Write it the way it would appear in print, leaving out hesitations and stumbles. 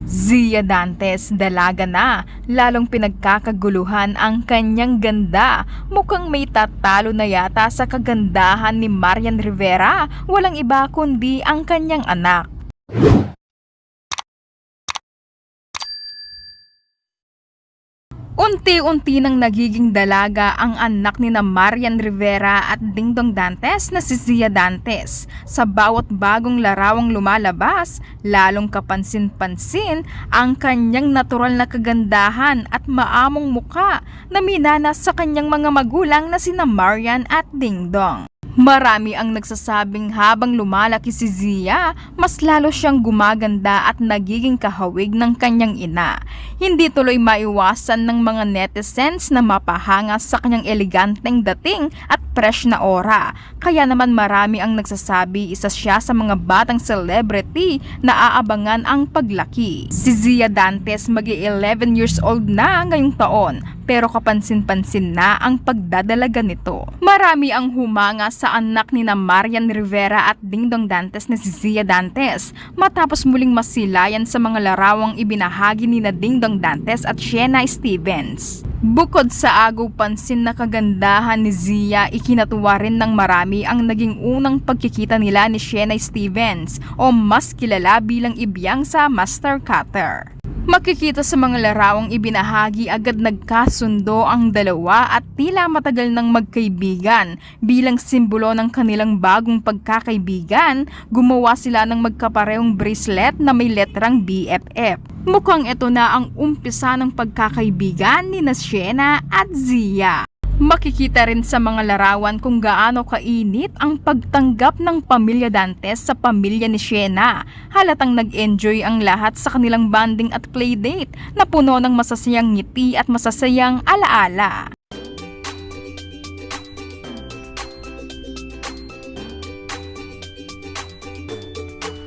Zia Dantes dalaga na, lalong pinagkakaguluhan ang kanyang ganda. Mukhang may tatalo na yata sa kagandahan ni Marian Rivera, walang iba kundi ang kanyang anak. Unti-unti nang nagiging dalaga ang anak ni na Marian Rivera at Dingdong Dantes na si Zia Dantes. Sa bawat bagong larawang lumalabas, lalong kapansin-pansin ang kanyang natural na kagandahan at maamong muka na minana sa kanyang mga magulang na sina Marian at Dingdong. Marami ang nagsasabing habang lumalaki si Zia, mas lalo siyang gumaganda at nagiging kahawig ng kanyang ina. Hindi tuloy maiwasan ng mga netizens na mapahanga sa kanyang eleganteng dating at fresh na aura. Kaya naman marami ang nagsasabi isa siya sa mga batang celebrity na aabangan ang paglaki. Si Zia Dantes mag-11 years old na ngayong taon, pero kapansin-pansin na ang pagdadalaga nito. Marami ang humanga sa anak ni na Marian Rivera at Dingdong Dantes na si Zia Dantes matapos muling masilayan sa mga larawang ibinahagi ni na Dingdong Dantes at Shena Stevens. Bukod sa agaw pansin na kagandahan ni Zia, ikinatuwa rin ng marami ang naging unang pagkikita nila ni Shena Stevens o mas kilala bilang Ibyang sa Master Cutter. Makikita sa mga larawang ibinahagi agad nagkasundo ang dalawa at tila matagal nang magkaibigan. Bilang simbolo ng kanilang bagong pagkakaibigan, gumawa sila ng magkaparehong bracelet na may letrang BFF. Mukhang ito na ang umpisa ng pagkakaibigan ni Shena at Zia. Makikita rin sa mga larawan kung gaano kainit ang pagtanggap ng pamilya Dantes sa pamilya ni Shena. Halatang nag-enjoy ang lahat sa kanilang bonding at playdate na puno ng masasayang ngiti at masasayang alaala.